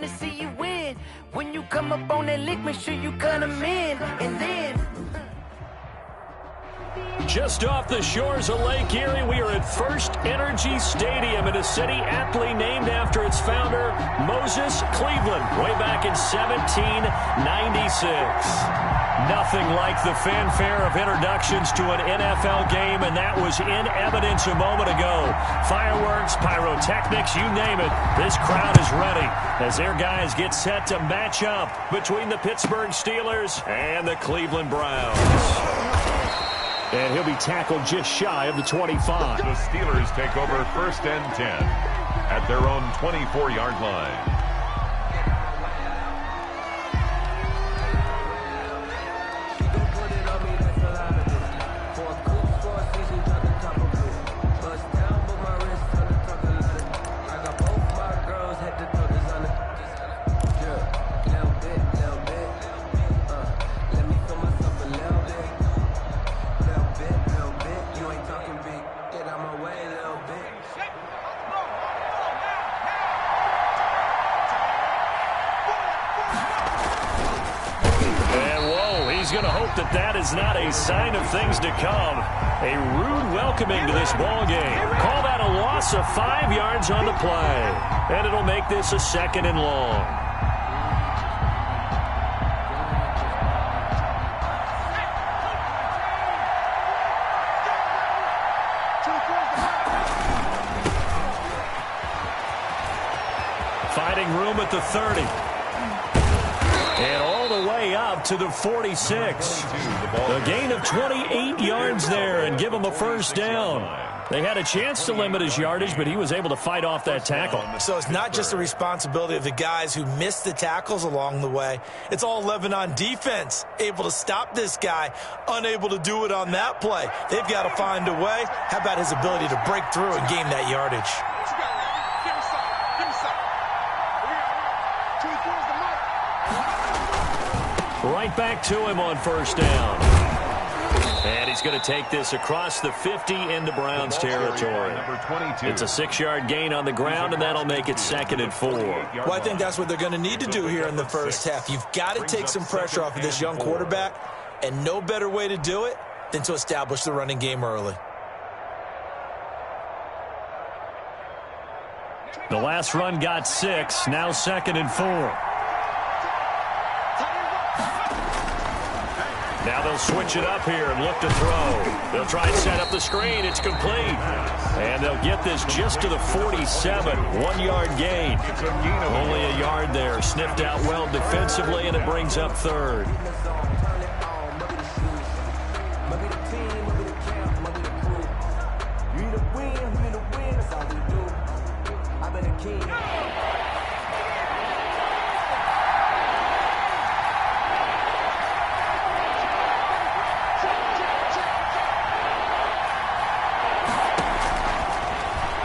to see you win. When you come up on that lick, make sure you cut 'em in. And then... Just off the shores of Lake Erie, we are at First Energy Stadium in a city aptly named after its founder, Moses Cleveland, way back in 1796. Nothing like the fanfare of introductions to an NFL game, and that was in evidence a moment ago. Fireworks, pyrotechnics, you name it. This crowd is ready as their guys get set to match up between the Pittsburgh Steelers and the Cleveland Browns. And he'll be tackled just shy of the 25. The Steelers take over 1st and 10 at their own 24-yard line. That is not a sign of things to come. A rude welcoming to this ball game. Call that a loss of 5 yards on the play. And it'll make this a 2nd and long. Finding room at the 30. And all the way up to the 46. A gain of 28 yards there and give him a 1st down. They had a chance to limit his yardage, but he was able to fight off that tackle. So it's not just the responsibility of the guys who missed the tackles along the way. It's all 11 on defense, able to stop this guy, unable to do it on that play. They've got to find a way. How about his ability to break through and gain that yardage? Right back to him on 1st down. And he's going to take this across the 50 into Browns territory. It's a 6-yard gain on the ground, and that'll make it 2nd and 4. Well, I think that's what they're going to need to do here in the first half. You've got to take some pressure off of this young quarterback, and no better way to do it than to establish the running game early. The last run got 6, now 2nd and 4. Now they'll switch it up here and look to throw. They'll try and set up the screen. It's complete. And they'll get this just to the 47. 1-yard gain. Only a yard there. Sniffed out well defensively, and it brings up 3rd.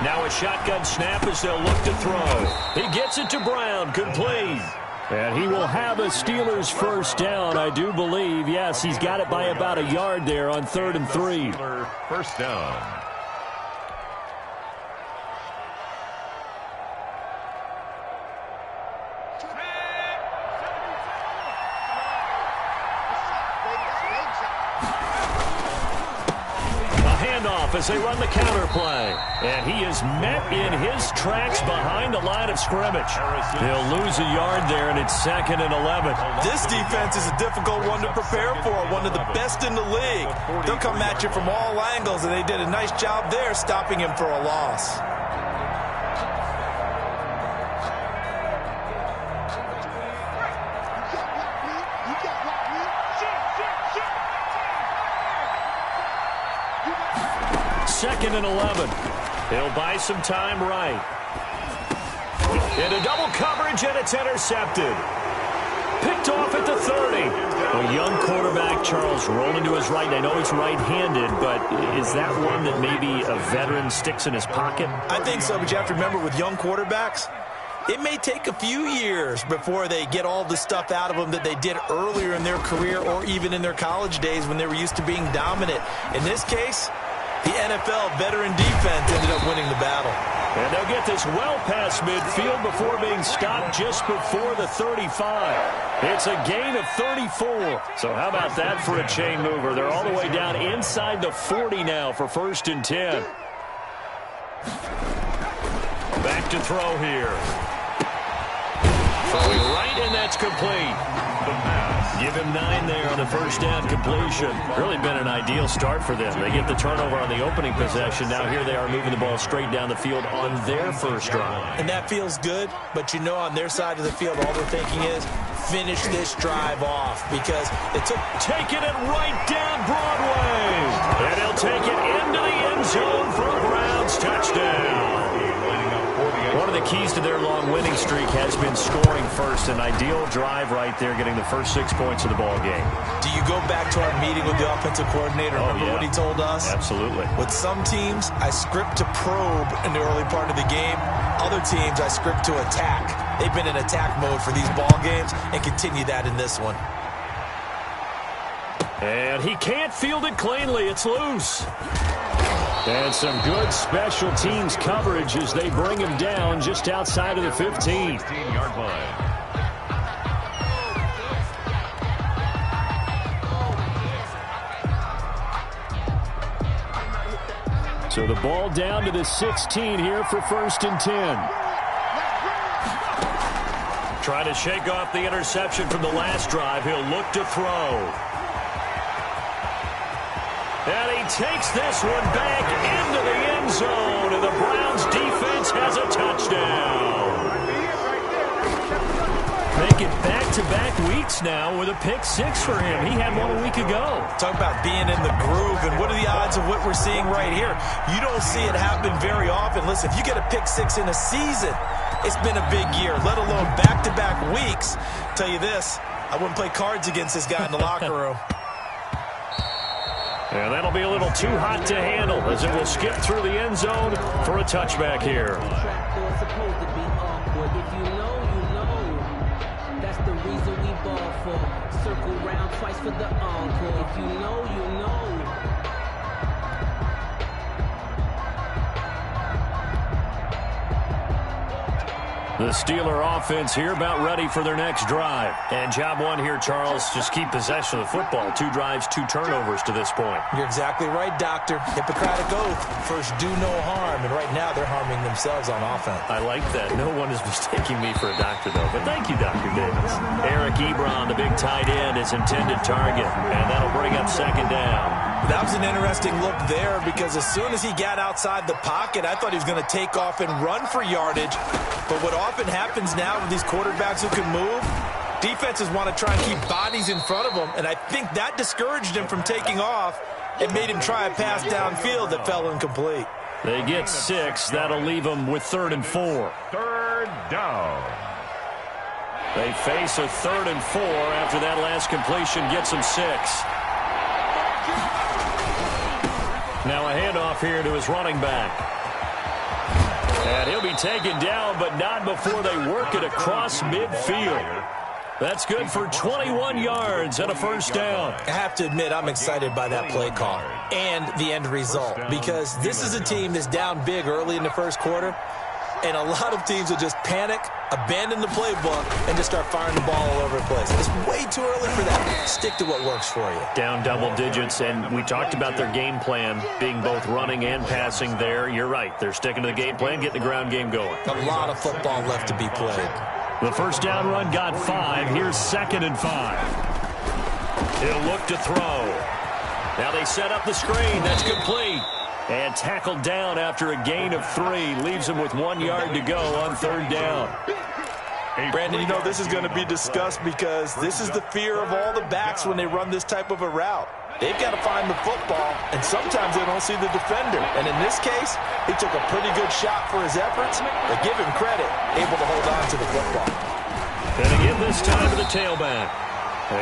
Now a shotgun snap as they'll look to throw. He gets it to Brown, complete. And he will have a Steelers 1st down, I do believe. Yes, he's got it by about a yard there on 3rd and 3. 1st down. As they run the counter play. And he is met in his tracks behind the line of scrimmage. He'll lose a yard there, and it's 2nd and 11. This defense is a difficult one to prepare for, one of the best in the league. They'll come at you from all angles, and they did a nice job there stopping him for a loss. Second and 11. He'll buy some time right. Into double coverage, and it's intercepted. Picked off at the 30. A young quarterback, Charles, rolling to his right. I know he's right-handed, but is that one that maybe a veteran sticks in his pocket? I think so, but you have to remember with young quarterbacks, it may take a few years before they get all the stuff out of them that they did earlier in their career or even in their college days when they were used to being dominant. In this case, The NFL veteran defense ended up winning the battle. And they'll get this well past midfield before being stopped just before the 35. It's a gain of 34. So how about that for a chain mover? They're all the way down inside the 40 now for 1st and 10. Back to throw here. Throwing right, and that's complete. Give him 9 there on the 1st down completion. Really been an ideal start for them. They get the turnover on the opening possession. Now here they are moving the ball straight down the field on their first drive. And that feels good, but you know on their side of the field all they're thinking is finish this drive off because it took... Taking it right down Broadway. And he'll take it into the end zone for a Browns touchdown. One of the keys to their long winning streak has been scoring first. An ideal drive right there, getting the first 6 points of the ball game. Do you go back to our meeting with the offensive coordinator? Remember what he told us? Absolutely. With some teams, I script to probe in the early part of the game. Other teams, I script to attack. They've been in attack mode for these ball games and continue that in this one. And he can't field it cleanly. It's loose. And some good special teams coverage as they bring him down just outside of the 15. 15-yard line. So the ball down to the 16 here for 1st and 10. Trying to shake off the interception from the last drive. He'll look to throw. And he takes this one back into the end zone, and the Browns defense has a touchdown. Make it back-to-back weeks now with a pick 6 for him. He had one a week ago. Talk about being in the groove, and what are the odds of what we're seeing right here? You don't see it happen very often. Listen, if you get a pick 6 in a season, it's been a big year, let alone back-to-back weeks. Tell you this, I wouldn't play cards against this guy in the locker room. And that'll be a little too hot to handle as it will skip through the end zone for a touchback here. That's the reason we ball for. Circle round twice for the encore. If you know, you know. The Steeler offense here about ready for their next drive. And job one here, Charles, just keep possession of the football. 2 drives, 2 turnovers to this point. You're exactly right, Doctor. Hippocratic oath. First, do no harm. And right now, they're harming themselves on offense. I like that. No one is mistaking me for a doctor, though. But thank you, Dr. Davis. Eric Ebron, the big tight end, is intended target. And that'll bring up 2nd down. That was an interesting look there because as soon as he got outside the pocket, I thought he was going to take off and run for yardage. But what often happens now with these quarterbacks who can move, defenses want to try and keep bodies in front of them, and I think that discouraged him from taking off. It made him try a pass downfield that fell incomplete. They get 6. That'll leave them with 3rd and 4. 3rd down. They face a 3rd and 4 after that last completion gets them 6. Now a handoff here to his running back. And he'll be taken down, but not before they work it across midfield. That's good for 21 yards and a 1st down. I have to admit, I'm excited by that play call and the end result because this is a team that's down big early in the 1st quarter, and a lot of teams will just panic, abandon the playbook, and just start firing the ball all over the place. It's way too early for that. Stick to what works for you. Down double digits, and we talked about their game plan being both running and passing there. You're right. They're sticking to the game plan, getting the ground game going. A lot of football left to be played. The 1st down run got 5. Here's 2nd and 5. He'll look to throw. Now they set up the screen. That's complete. And tackled down after a gain of 3. Leaves him with 1 yard to go on 3rd down. Brandon, you know this is going to be discussed because this is the fear of all the backs when they run this type of a route. They've got to find the football, and sometimes they don't see the defender. And in this case, he took a pretty good shot for his efforts, but give him credit, able to hold on to the football. And again this time to the tailback.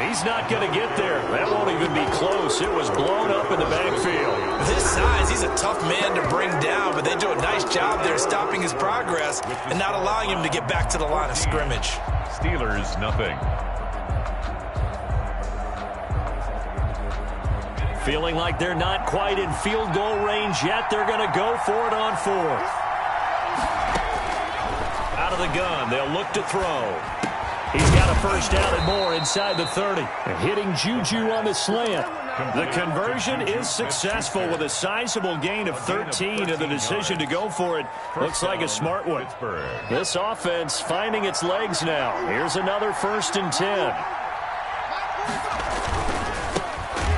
He's not going to get there. That won't even be close. It was blown up in the backfield. With his size, he's a tough man to bring down, but they do a nice job there stopping his progress and not allowing him to get back to the line of scrimmage. Steelers, nothing. Feeling like they're not quite in field goal range yet. They're going to go for it on fourth. Out of the gun, they'll look to throw. He's got a first down and more inside the 30. Hitting Juju on the slant. The conversion is successful with a sizable gain of 13, and the decision to go for it looks like a smart one. This offense finding its legs now. Here's another 1st and 10.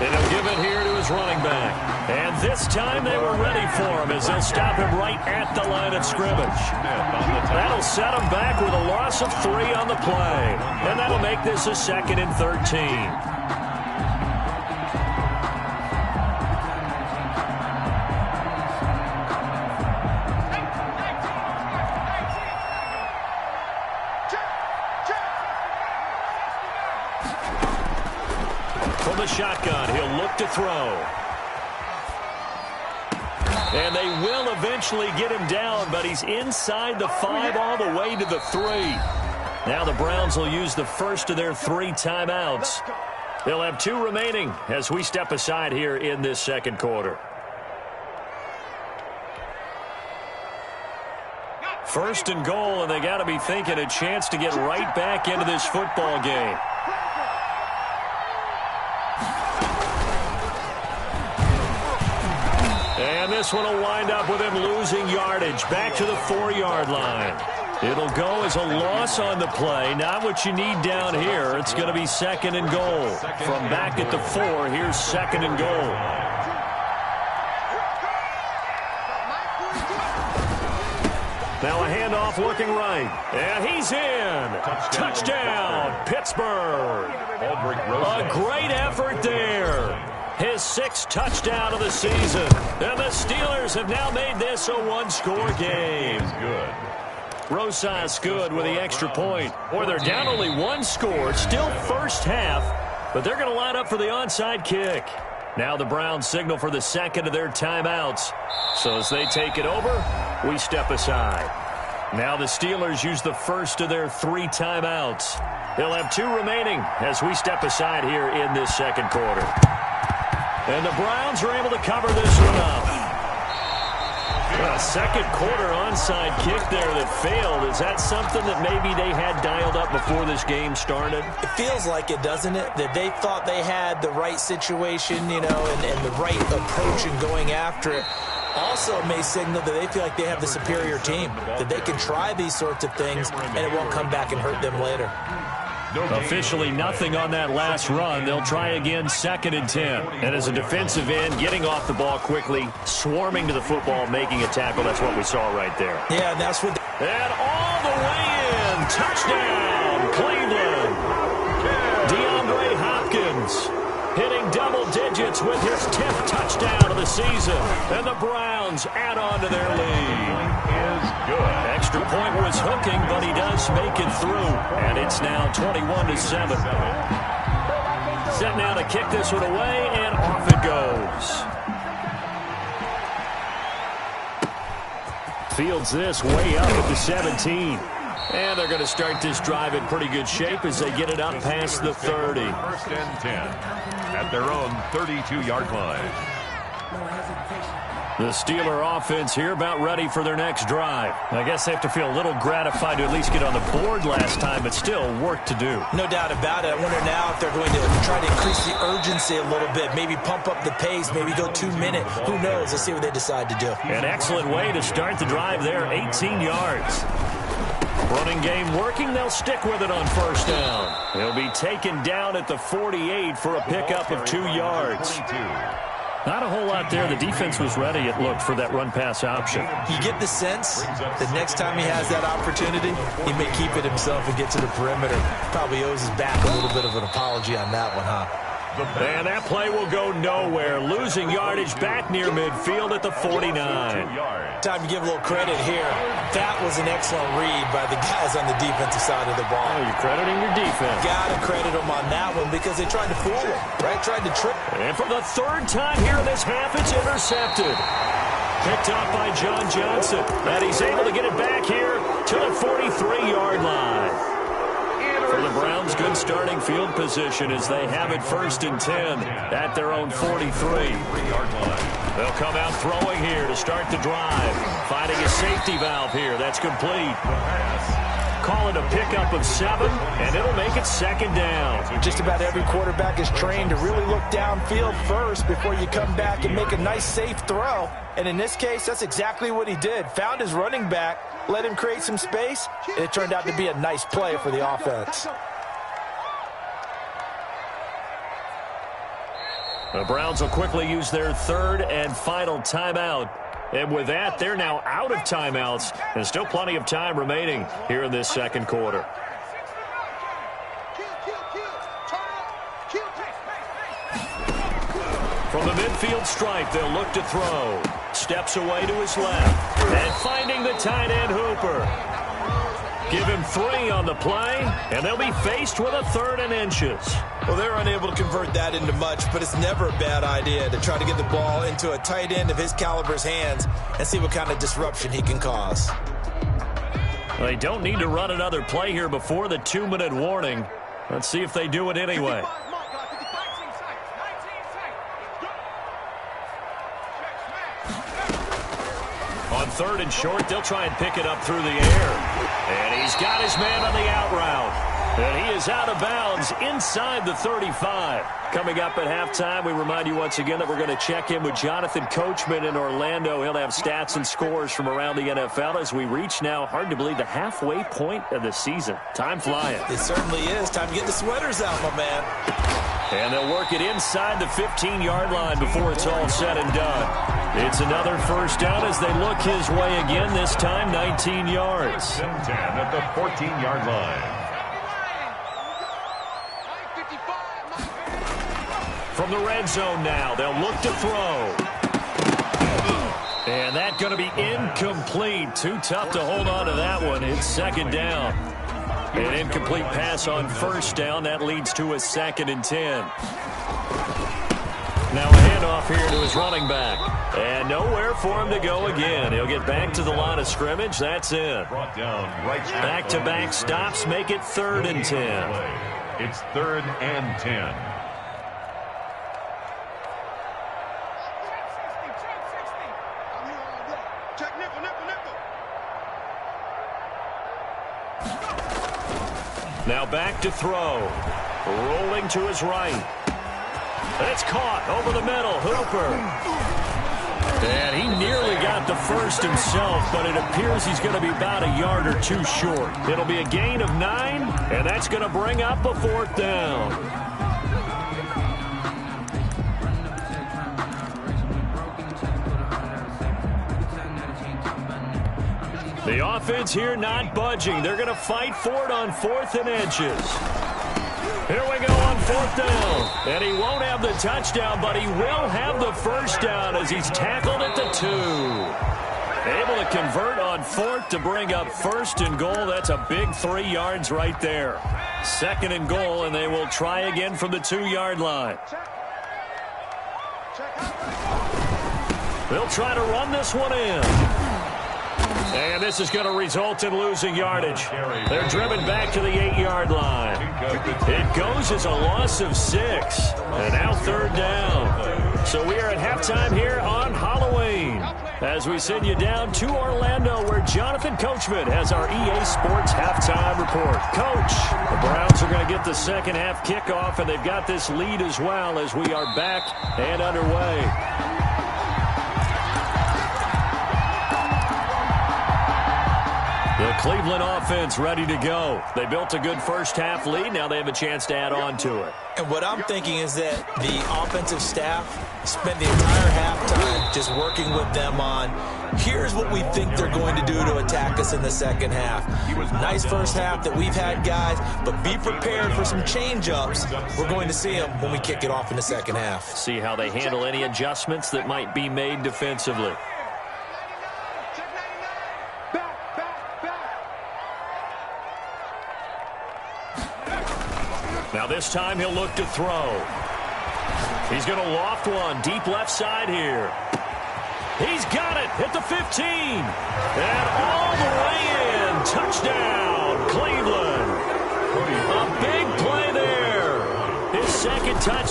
And he'll give it here to his running back. And this time they were ready for him as they'll stop him right at the line of scrimmage. That'll set him back with a loss of 3 on the play. And that'll make this a 2nd and 13. From the shotgun, he'll look to throw. And they will eventually get him down, but he's inside the 5 all the way to the 3. Now the Browns will use the first of their 3 timeouts. They'll have 2 remaining as we step aside here in this second quarter. 1st and goal, and they got to be thinking a chance to get right back into this football game. And this one will wind up with him losing yardage back to the 4-yard line. It'll go as a loss on the play. Not what you need down here. It's going to be 2nd and goal. From back at the 4, here's 2nd and goal. Now a handoff looking right. And he's in. Touchdown, Pittsburgh. A great effort there. His 6th touchdown of the season. And the Steelers have now made this a 1-score game. Rosas good with the extra point. Boy, they're down only 1 score. Still first half. But they're going to line up for the onside kick. Now the Browns signal for the 2nd of their timeouts. So as they take it over, we step aside. Now the Steelers use the first of their 3 timeouts. They'll have 2 remaining as we step aside here in this second quarter. And the Browns are able to cover this one up. A second quarter onside kick there that failed. Is that something that maybe they had dialed up before this game started? It feels like it, doesn't it? That they thought they had the right situation, you know, and the right approach in going after it. Also may signal that they feel like they have the superior team, that they can try these sorts of things and it won't come back and hurt them later. Officially nothing on that last run. They'll try again 2nd and 10. And as a defensive end, getting off the ball quickly, swarming to the football, making a tackle. That's what we saw right there. Yeah, and that's what... And all the way in. Touchdown, Cleveland. DeAndre Hopkins hitting double digits with his 10th touchdown of the season. And the Browns add on to their lead. Extra point was hooking, but he does make it through. And it's now 21-7. Set now to kick this one away, and off it goes. Fields this way up at the 17. And they're going to start this drive in pretty good shape as they get it up past the 30. 1st and 10 at their own 32-yard line. The Steeler offense here about ready for their next drive. I guess they have to feel a little gratified to at least get on the board last time, but still work to do. No doubt about it. I wonder now if they're going to try to increase the urgency a little bit, maybe pump up the pace, maybe go 2-minute. Who knows? Let's see what they decide to do. An excellent way to start the drive there, 18 yards. Running game working, they'll stick with it on 1st down. He'll be taken down at the 48 for a pickup of 2 yards. Not a whole lot there. The defense was ready, it looked, for that run-pass option. You get the sense that next time he has that opportunity, he may keep it himself and get to the perimeter. Probably owes his back a little bit of an apology on that one, huh? And that play will go nowhere. Losing yardage back near midfield at the 49. Time to give a little credit here. That was an excellent read by the guys on the defensive side of the ball. Oh, you're crediting your defense. Got to credit them on that one because they tried to fool him, right? Tried to trick. And for the 3rd time here in this half, it's intercepted. Picked up by John Johnson. And he's able to get it back here to the 43-yard line. For the Browns good starting field position as they have it 1st and 10 at their own 43. They'll come out throwing here to start the drive. Finding a safety valve here. That's complete. Call it a pickup of 7, and it'll make it 2nd down. Just about every quarterback is trained to really look downfield first before you come back and make a nice, safe throw. And in this case, that's exactly what he did. Found his running back, let him create some space, and it turned out to be a nice play for the offense. The Browns will quickly use their 3rd and final timeout. And with that, they're now out of timeouts, and still plenty of time remaining here in this 2nd quarter. From the midfield stripe, they'll look to throw. Steps away to his left, and finding the tight end Hooper. Give him 3 on the play, and they'll be faced with a 3rd and inches. Well, they're unable to convert that into much, but it's never a bad idea to try to get the ball into a tight end of his caliber's hands and see what kind of disruption he can cause. They don't need to run another play here before the 2-minute warning. Let's see if they do it anyway. On 3rd and short, they'll try and pick it up through the air. And he's got his man on the out route. And he is out of bounds inside the 35. Coming up at halftime, we remind you once again that we're going to check in with Jonathan Coachman in Orlando. He'll have stats and scores from around the NFL as we reach now, hard to believe, the halfway point of the season. Time flying. It certainly is. Time to get the sweaters out, my man. And they'll work it inside the 15-yard line before it's all said and done. It's another 1st down as they look his way again, this time 19 yards. 1st and 10 at the 14-yard line. From the red zone now, they'll look to throw. And that's going to be incomplete. Too tough to hold on to that one. It's 2nd down. An incomplete pass on 1st down. That leads to a 2nd and 10. Now a handoff here to his running back. And nowhere for him to go again. He'll get back to the line of scrimmage. That's it. Back-to-back stops make it 3rd and 10. It's 3rd and 10. Now back to throw. Rolling to his right. It's caught over the middle. Hooper. And he nearly got the 1st himself, but it appears he's going to be about a yard or 2 short. It'll be a gain of 9, and that's going to bring up a 4th down. The offense here not budging. They're going to fight for it on 4th and inches. Here we go on 4th down. And he won't have the touchdown, but he will have the 1st down as he's tackled at the 2. Able to convert on 4th to bring up 1st and goal. That's a big 3 yards right there. 2nd and goal, and they will try again from the 2-yard line. They'll try to run this one in. And this is going to result in losing yardage. They're driven back to the 8-yard line. It goes as a loss of 6. And now 3rd down. So we are at halftime here on Halloween, as we send you down to Orlando, where Jonathan Coachman has our EA Sports halftime report. Coach, the Browns are going to get the 2nd half kickoff, and they've got this lead as well as we are back and underway. The Cleveland offense ready to go. They built a good 1st half lead. Now they have a chance to add on to it. And what I'm thinking is that the offensive staff spent the entire halftime just working with them on, here's what we think they're going to do to attack us in the 2nd half. Nice 1st half that we've had, guys, but be prepared for some change-ups. We're going to see them when we kick it off in the 2nd half. See how they handle any adjustments that might be made defensively. Now this time he'll look to throw. He's going to loft one deep left side here. He's got it at the 15. And all the way in. Touchdown, Cleveland. A big play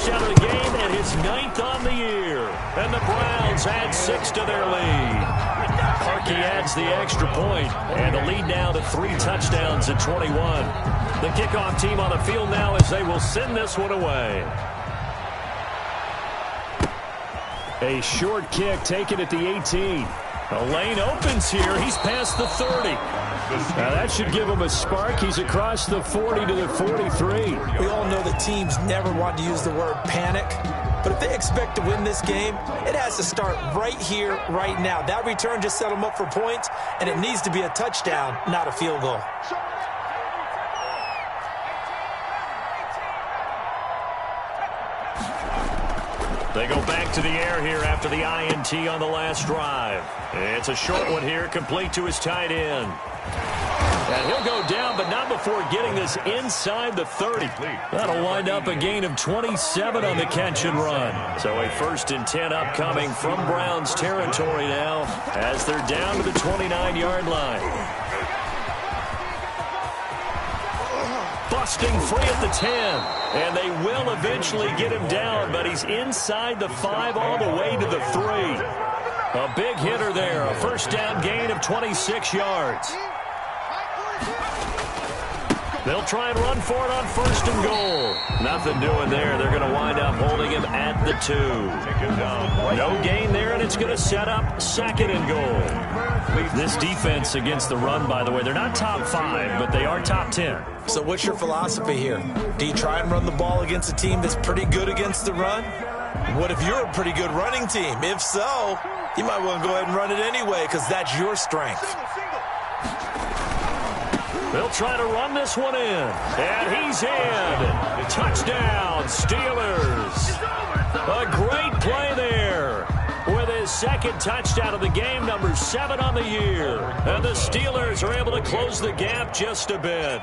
touchdown of the game and his 9th on the year. And the Browns add 6 to their lead. Parkey adds the extra point, and the lead now to 3 touchdowns at 21. The kickoff team on the field now as they will send this one away. A short kick taken at the 18. A lane opens here. He's past the 30. Now that should give him a spark. He's across the 40 to the 43. We all know that teams never want to use the word panic. But if they expect to win this game, it has to start right here, right now. That return just set them up for points, and it needs to be a touchdown, not a field goal. They go back to the air here after the INT on the last drive. It's a short one here, complete to his tight end. And he'll go down, but not before getting this inside the 30. That'll wind up a gain of 27 on the catch and run. So a 1st and 10 upcoming from Browns territory now as they're down to the 29-yard line. Busting free at the 10. And they will eventually get him down, but he's inside the 5 all the way to the 3. A big hitter there, a 1st down gain of 26 yards. They'll try and run for it on 1st and goal. Nothing doing there. They're going to wind up holding him at the 2. No gain there, and it's going to set up 2nd and goal. This defense against the run, by the way, they're not top 5, but they are top 10. So what's your philosophy here? Do you try and run the ball against a team that's pretty good against the run? What if you're a pretty good running team? If so, you might want to go ahead and run it anyway because that's your strength. They'll try to run this one in. And he's in. Touchdown, Steelers. A great play there. With his 2nd touchdown of the game, number 7 on the year. And the Steelers are able to close the gap just a bit.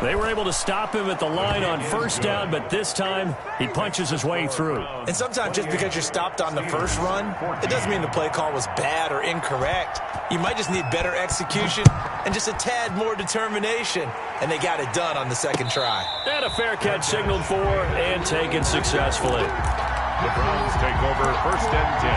They were able to stop him at the line on 1st down, but this time he punches his way through. And sometimes just because you're stopped on the first run, it doesn't mean the play call was bad or incorrect. You might just need better execution and just a tad more determination. And they got it done on the 2nd try. And a fair catch signaled for and taken successfully. The Browns take over 1st and 10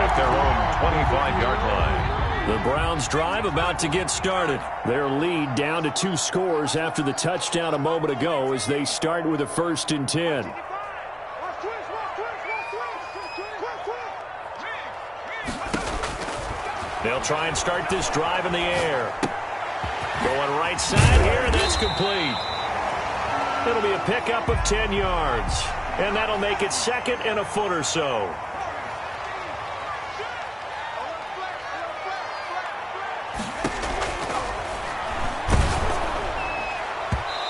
at their own 25-yard line. The Browns drive about to get started. Their lead down to 2 scores after the touchdown a moment ago as they start with a 1st and 10. They'll try and start this drive in the air. Going right side here, and that's complete. It'll be a pickup of 10 yards. And that'll make it 2nd and a foot or so.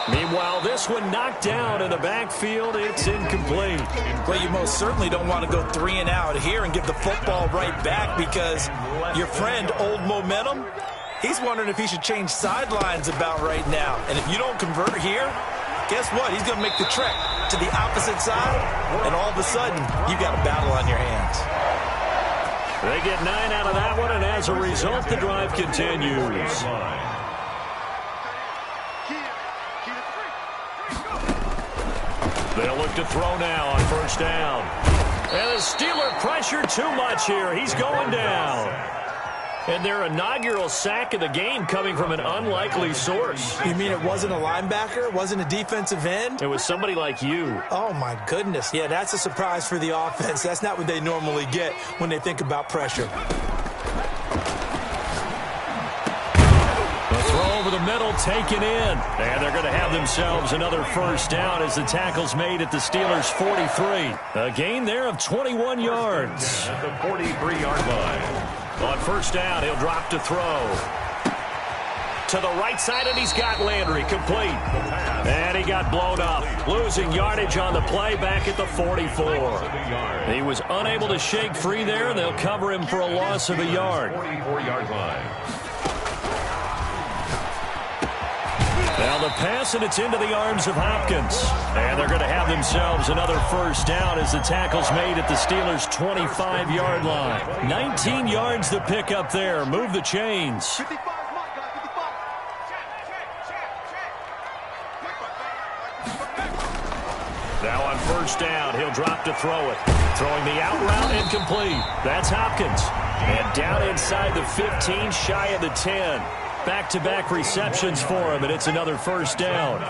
Meanwhile, this one knocked down in the backfield. It's incomplete. Well, you most certainly don't want to go 3 and out here and give the football right back because your friend, Old Momentum, he's wondering if he should change sidelines about right now. And if you don't convert here, guess what? He's going to make the trek to the opposite side, and all of a sudden, you've got a battle on your hands. They get 9 out of that one, and as a result, the drive continues. They'll look to throw now on 1st down. And the Steeler pressure too much here. He's going down. And their inaugural sack of the game coming from an unlikely source. You mean it wasn't a linebacker? It wasn't a defensive end? It was somebody like you. Oh, my goodness. Yeah, that's a surprise for the offense. That's not what they normally get when they think about pressure. The throw over the middle taken in. And they're going to have themselves another 1st down as the tackle's made at the Steelers' 43. A gain there of 21 yards. At the 43-yard line. On 1st down, he'll drop to throw. To the right side, and he's got Landry complete. And he got blown up. Losing yardage on the play back at the 44. He was unable to shake free there, and they'll cover him for a loss of a yard. 44-yard line. Now the pass, and it's into the arms of Hopkins. And they're going to have themselves another 1st down as the tackle's made at the Steelers' 25-yard line. 19 yards to pick up there. Move the chains. Now on first down, he'll drop to throw it. Throwing the out route incomplete. That's Hopkins. And down inside the 15, shy of the 10. Back-to-back receptions for him, and it's another first down.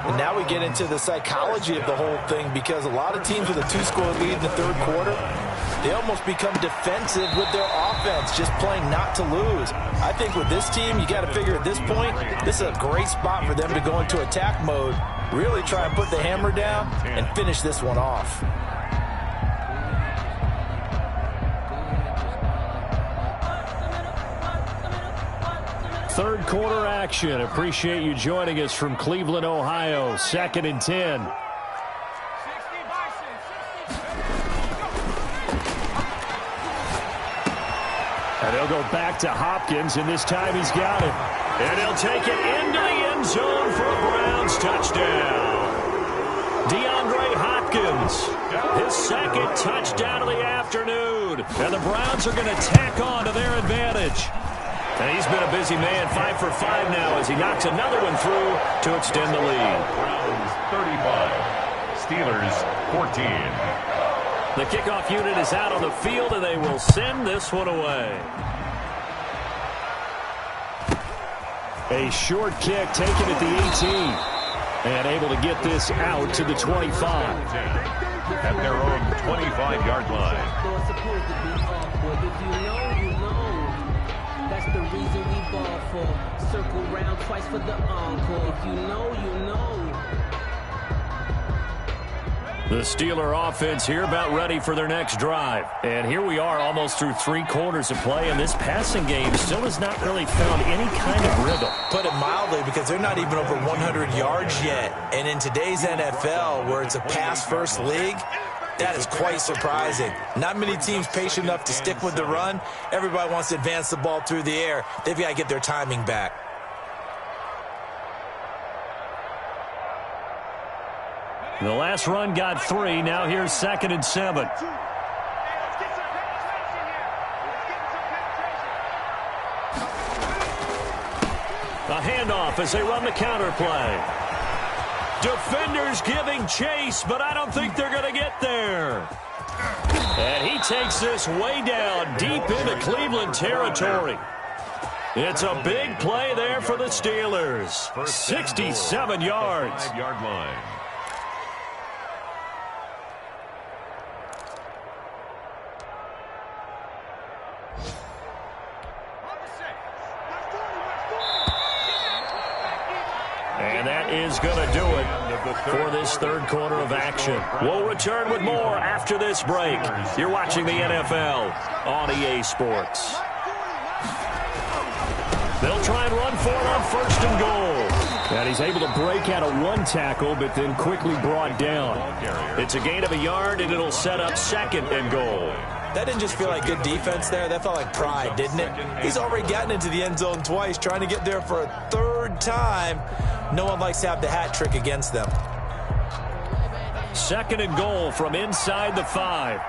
And now we get into the psychology of the whole thing, because a lot of teams with a 2-score lead in the third quarter, they almost become defensive with their offense, just playing not to lose. I think with this team, you got to figure at this point, this is a great spot for them to go into attack mode, really try and put the hammer down and finish this one off. Third quarter action. Appreciate you joining us from Cleveland, Ohio. 2nd and 10. And they'll go back to Hopkins, and this time he's got it. And he'll take it into the end zone for a Browns touchdown. DeAndre Hopkins, his second touchdown of the afternoon. And the Browns are going to tack on to their advantage. And he's been a busy man, 5 for 5 now as he knocks another one through to extend the lead. Browns 35, Steelers 14. The kickoff unit is out on the field, and they will send this one away. A short kick taken at the 18. And able to get this out to the 25. At their own 25-yard line. That's the reason we ball for. Circle round twice for the encore. If you know, you know. The Steeler offense here about ready for their next drive. And here we are almost through 3 quarters of play, and this passing game still has not really found any kind of rhythm. Put it mildly, because they're not even over 100 yards yet. And in today's NFL, where it's a pass-first league, that is quite surprising. Not many teams patient enough to stick with the run. Everybody wants to advance the ball through the air. They've got to get their timing back. The last run got 3. Now here's 2nd and 7. A handoff as they run the counter play. Defenders giving chase, but I don't think they're going to get there. And he takes this way down, deep into Cleveland territory. It's a big play there for the Steelers. 67 yards. 5-yard line. And that is going to do it for this third quarter of action. We'll return with more after this break. You're watching the NFL on EA Sports. They'll try and run for it on 1st and goal. And he's able to break out of 1 tackle, but then quickly brought down. It's a gain of a yard, and it'll set up 2nd and goal. That didn't just feel like good defense there. That felt like pride, didn't it? He's already gotten into the end zone twice, trying to get there for a 3rd time. No one likes to have the hat trick against them. 2nd and goal from inside the 5.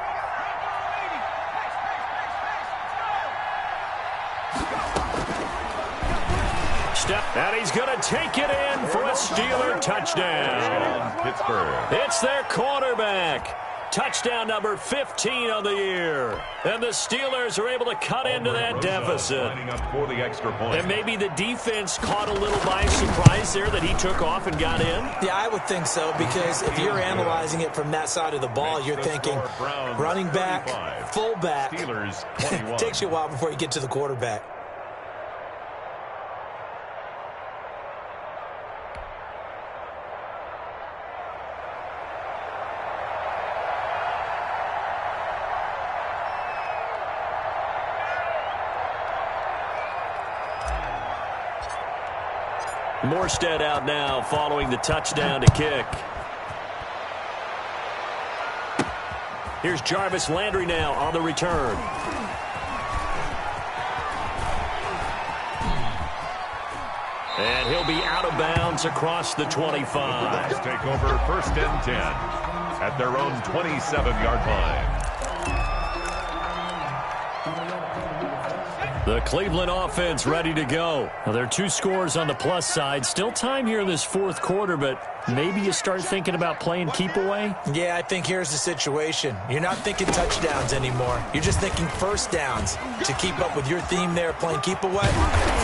And he's going to take it in for a Steeler touchdown. Pittsburgh. It's their quarterback. Touchdown number 15 on the year. And the Steelers are able to cut into that deficit. Up for the extra point. And maybe the defense caught a little by surprise there that he took off and got in. Yeah, I would think so, because if you're analyzing it from that side of the ball, you're thinking running back, fullback. Steelers 21. Takes you a while before you get to the quarterback. Morstead out now following the touchdown to kick. Here's Jarvis Landry now on the return. And he'll be out of bounds across the 25. Let's take over 1st and 10 at their own 27-yard line. The Cleveland offense ready to go. Well, there are 2 scores on the plus side. Still time here in this fourth quarter, but maybe you start thinking about playing keep away? Yeah, I think here's the situation. You're not thinking touchdowns anymore. You're just thinking first downs. To keep up with your theme there, playing keep away,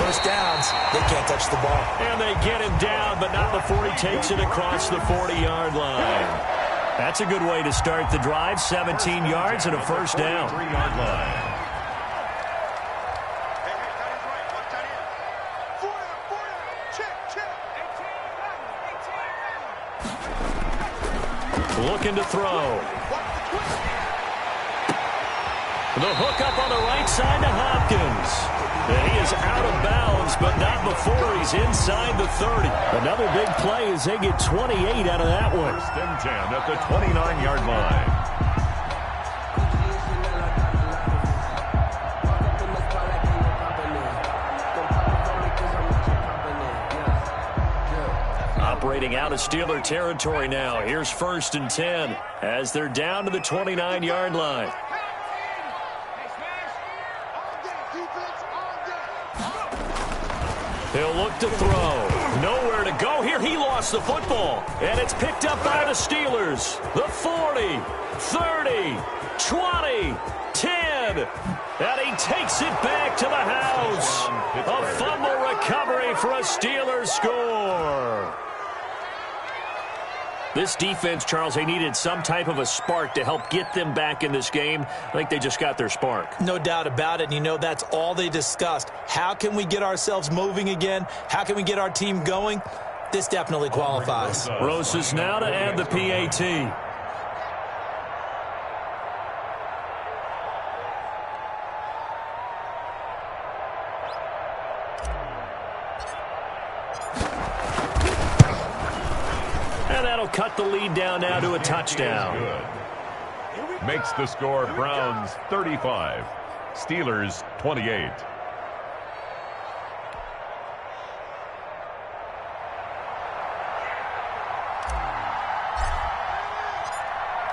first downs, they can't touch the ball. And they get him down, but not before he takes it across the 40-yard line. That's a good way to start the drive. 17 yards and a first down. 3-yard line. Looking to throw. The hook up on the right side to Hopkins. And he is out of bounds, but not before he's inside the 30. Another big play as they get 28 out of that one. First and 10 at the 29-yard line. Operating out of Steeler territory now. Here's first and 10 as they're down to the 29-yard line. He'll look to throw. Nowhere to go here. He lost the football. And it's picked up by the Steelers. The 40, 30, 20, 10. And he takes it back to the house. A fumble recovery for a Steelers score. This defense, Charles, they needed some type of a spark to help get them back in this game. I think they just got their spark. No doubt about it. And, you know, that's all they discussed. How can we get ourselves moving again? How can we get our team going? This definitely qualifies. Roses now to add the PAT. Cut the lead down now to a touchdown. Makes the score Browns 35, Steelers 28.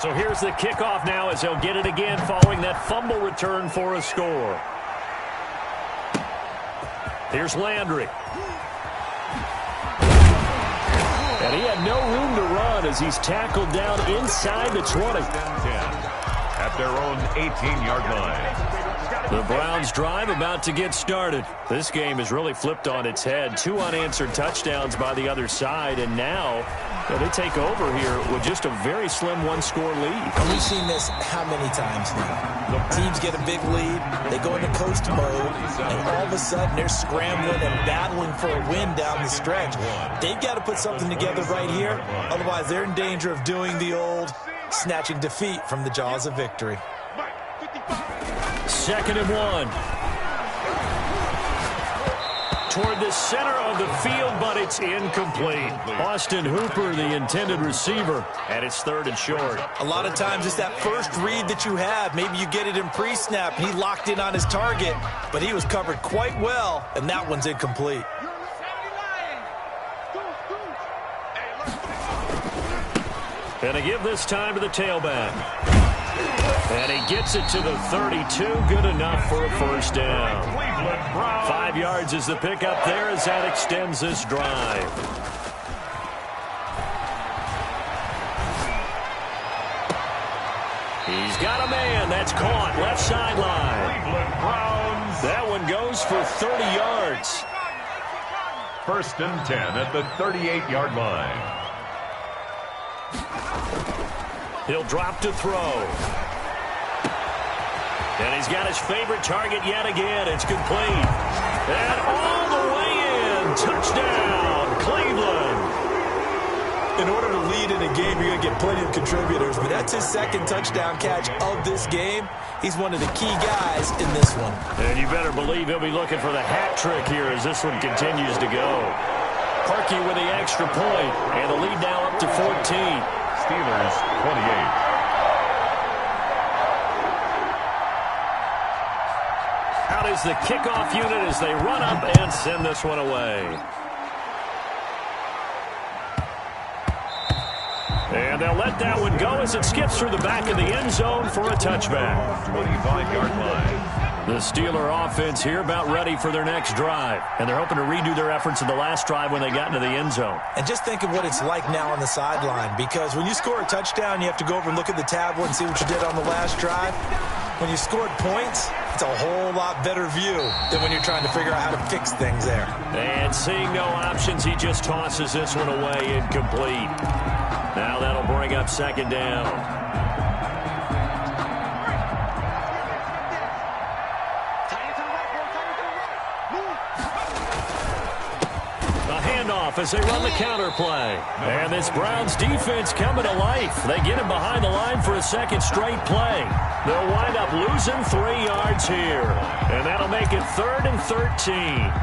So here's the kickoff now as they'll get it again following that fumble return for a score. Here's Landry. And he had no room to run as he's tackled down inside the 20. At their own 18-yard line. The Browns drive about to get started. This game is really flipped on its head. 2 unanswered touchdowns by the other side, and now they take over here with just a very slim one-score lead. We've seen this how many times now? Teams get a big lead, they go into coast mode, and all of a sudden they're scrambling and battling for a win down the stretch. They've got to put something together right here, otherwise they're in danger of doing the old snatching defeat from the jaws of victory. 2nd and 1. Toward the center of the field, but it's incomplete. Austin Hooper, the intended receiver, and it's 3rd and short. A lot of times it's that first read that you have. Maybe you get it in pre-snap, and he locked in on his target, but he was covered quite well, and that one's incomplete. And they give this time to the tailback. And he gets it to the 32. Good enough for a first down. 5 yards is the pickup there as that extends this drive. He's got a man. That's caught. Left sideline. That one goes for 30 yards. 1st and 10 at the 38-yard line. He'll drop to throw. And he's got his favorite target yet again. It's complete. And all the way in. Touchdown, Cleveland. In order to lead in a game, you're going to get plenty of contributors, but that's his 2nd touchdown catch of this game. He's one of the key guys in this one. And you better believe he'll be looking for the hat trick here as this one continues to go. Harkey with the extra point, and the lead now up to 14. Steelers 28. Out is the kickoff unit as they run up and send this one away. And they'll let that one go as it skips through the back of the end zone for a touchback. 25-yard line. The Steeler offense here about ready for their next drive. And they're hoping to redo their efforts in the last drive when they got into the end zone. And just think of what it's like now on the sideline, because when you score a touchdown, you have to go over and look at the tablet and see what you did on the last drive. When you scored points, it's a whole lot better view than when you're trying to figure out how to fix things there. And seeing no options, he just tosses this one away, incomplete. Now that'll bring up second down. As they run the counter play. And this Browns defense coming to life. They get him behind the line for a second straight play. They'll wind up losing 3 yards here. And that'll make it 3rd and 13.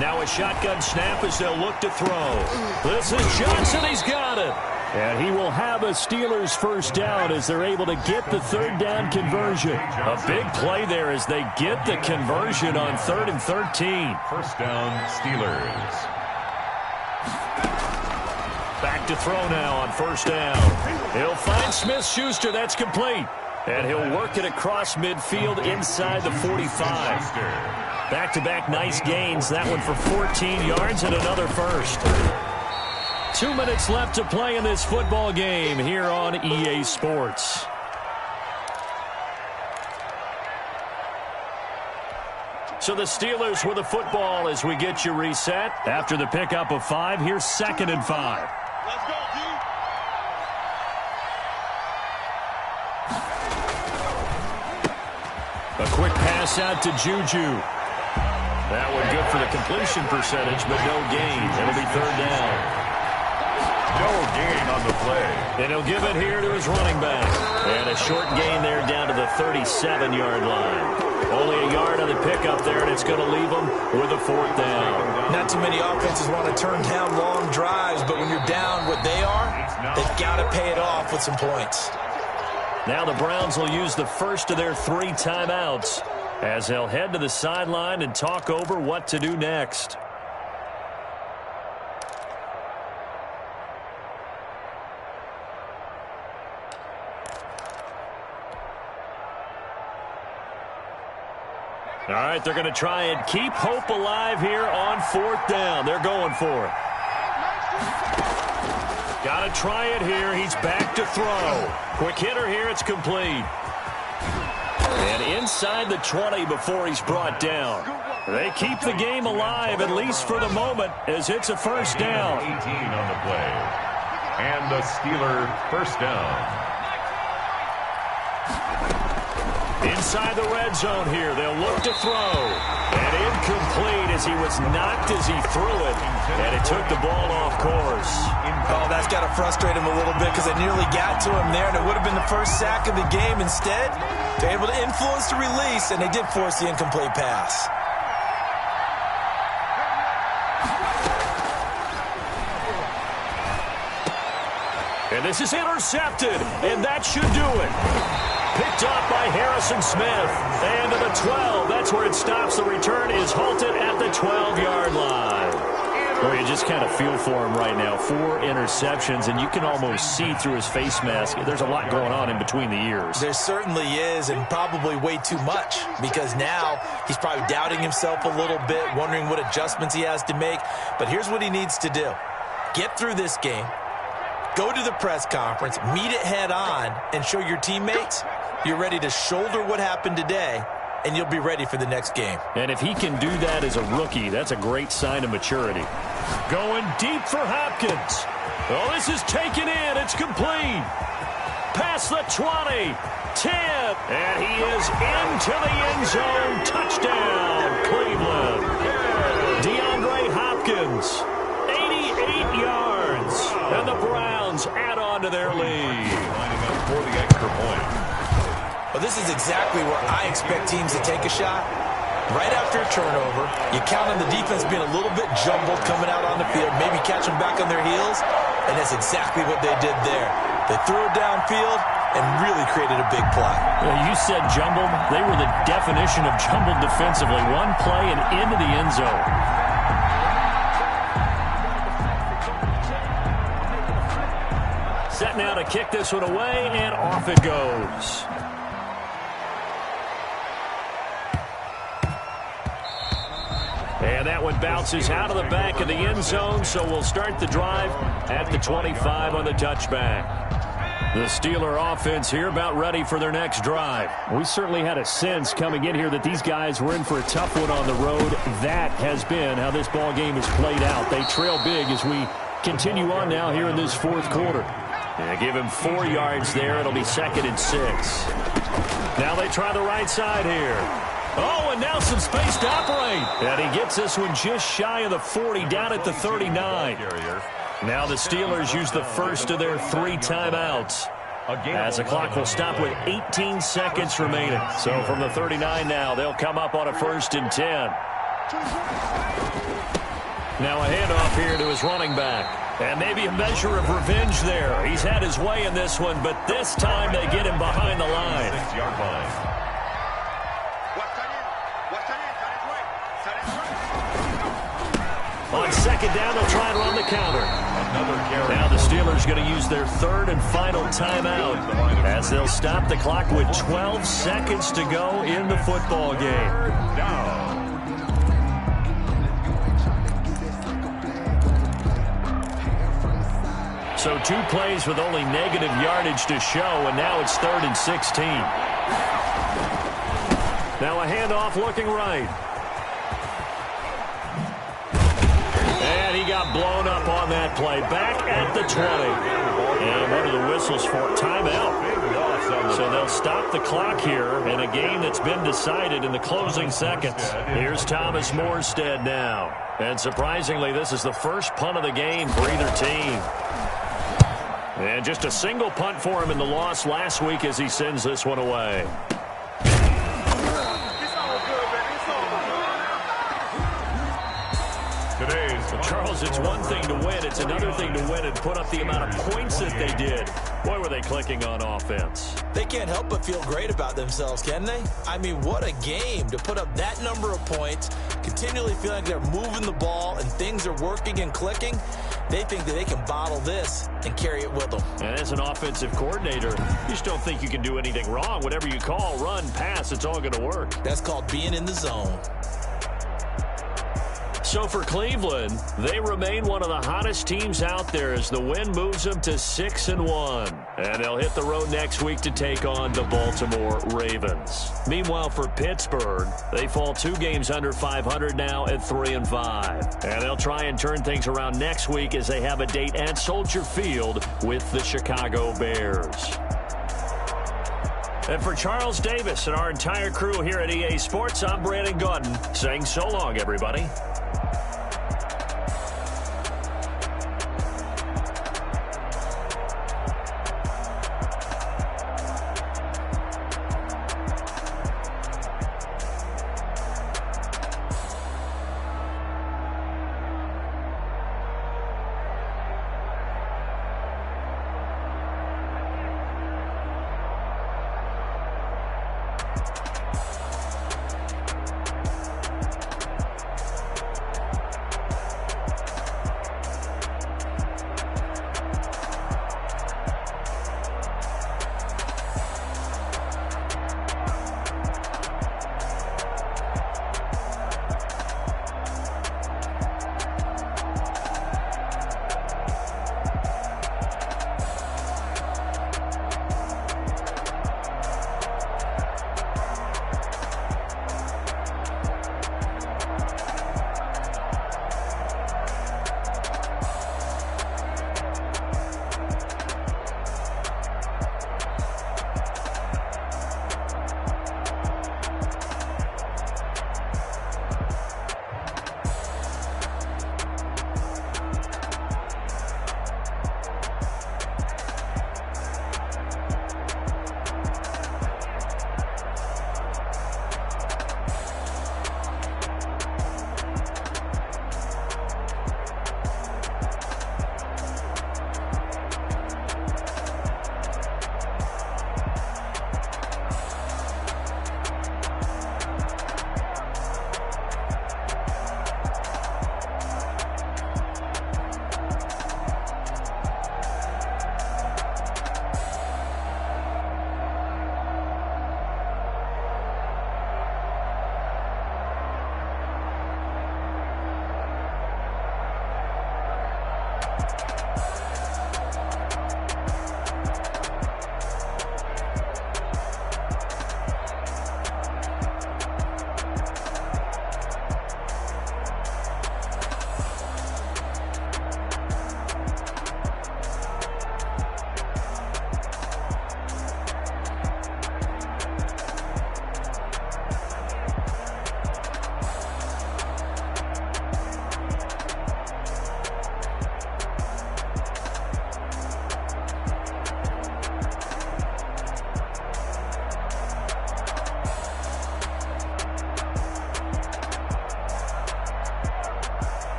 Now a shotgun snap as they'll look to throw. This is Johnson. He's got it. And he will have a Steelers first down as they're able to get the 3rd down conversion. A big play there as they get the conversion on 3rd and 13. First down, Steelers. Back to throw now on 1st down. He'll find Smith-Schuster. That's complete. And he'll work it across midfield inside the 45. Back-to-back nice gains. That one for 14 yards and another first. 2 minutes left to play in this football game here on EA Sports. So the Steelers with the football as we get you reset. After the pickup of 5, here's 2nd and 5. Let's go, D. A quick pass out to Juju. That one good for the completion percentage, but no gain. It'll be 3rd down. No gain on the play. And he'll give it here to his running back. And a short gain there down to the 37-yard line. Only a yard on the pickup there, and it's going to leave them with a 4th down. Not too many offenses want to turn down long drives, but when you're down what they are, they've got to pay it off with some points. Now the Browns will use the first of their 3 timeouts as they'll head to the sideline and talk over what to do next. All right, they're going to try and keep hope alive here on 4th down. They're going for it. Got to try it here. He's back to throw. Quick hitter here. It's complete. And inside the 20 before he's brought down. They keep the game alive, at least for the moment, as it's a first down. 18 on the play. And the Steeler first down. Inside the red zone here. They'll look to throw. And incomplete as he was knocked as he threw it. And it took the ball off course. Oh, that's got to frustrate him a little bit because it nearly got to him there, and it would have been the first sack of the game. Instead, they're able to influence the release, and they did force the incomplete pass. And this is intercepted, and that should do it. Picked up by Harrison Smith. And to the 12. That's where it stops. The return is halted at the 12-yard line. Well, you just kind of feel for him right now. 4 interceptions, and you can almost see through his face mask. There's a lot going on in between the ears. There certainly is, and probably way too much, because now he's probably doubting himself a little bit, wondering what adjustments he has to make. But here's what he needs to do. Get through this game, go to the press conference, meet it head on, and show your teammates you're ready to shoulder what happened today, and you'll be ready for the next game. And if he can do that as a rookie, that's a great sign of maturity. Going deep for Hopkins. Oh, this is taken in. It's complete. Past the 20, 10, and he is into the end zone. Touchdown, Cleveland. DeAndre Hopkins, 88 yards, and the Browns add on to their lead. Lining up for the extra point. Well, this is exactly where I expect teams to take a shot. Right after a turnover, you count on the defense being a little bit jumbled coming out on the field, maybe catch them back on their heels, and that's exactly what they did there. They threw it downfield, and really created a big play. You said jumbled. They were the definition of jumbled defensively. One play and into the end zone. Set now to kick this one away, and off it goes. And that one bounces out of the back of the end zone, so we'll start the drive at the 25 on the touchback. The Steeler offense here about ready for their next drive. We certainly had a sense coming in here that these guys were in for a tough one on the road. That has been how this ball game has played out. They trail big as we continue on now here in this fourth quarter. Yeah, give him 4 yards there. It'll be 2nd and 6. Now they try the right side here. Oh, and now some space to operate. And he gets this one just shy of the 40, down at the 39. Now the Steelers use the first of their 3 timeouts, as the clock will stop with 18 seconds remaining. So from the 39 now, they'll come up on a 1st and 10. Now a handoff here to his running back. And maybe a measure of revenge there. He's had his way in this one, but this time they get him behind the line. 6-yard line. On 2nd down, they'll try and run the counter. Now the Steelers going to use their 3rd and final timeout, as they'll stop the clock with 12 seconds to go in the football game. So 2 plays with only negative yardage to show, and now it's 3rd and 16. Now a handoff looking right. And he got blown up on that play. Back at the 20. And what are the whistles for? Timeout. So they'll stop the clock here in a game that's been decided in the closing seconds. Here's Thomas Morstead now. And surprisingly, this is the first punt of the game for either team. And just a single punt for him in the loss last week as he sends this one away. Charles, it's one thing to win. It's another thing to win and put up the amount of points that they did. Boy, were they clicking on offense. They can't help but feel great about themselves, can they? I mean, what a game to put up that number of points, continually feeling like they're moving the ball and things are working and clicking. They think that they can bottle this and carry it with them. And as an offensive coordinator, you just don't think you can do anything wrong. Whatever you call, run, pass, it's all going to work. That's called being in the zone. So for Cleveland, they remain one of the hottest teams out there as the win moves them to 6-1. And they'll hit the road next week to take on the Baltimore Ravens. Meanwhile, for Pittsburgh, they fall 2 games under 500 now at 3-5. And they'll try and turn things around next week as they have a date at Soldier Field with the Chicago Bears. And for Charles Davis and our entire crew here at EA Sports, I'm Brandon Gaudin saying so long, everybody.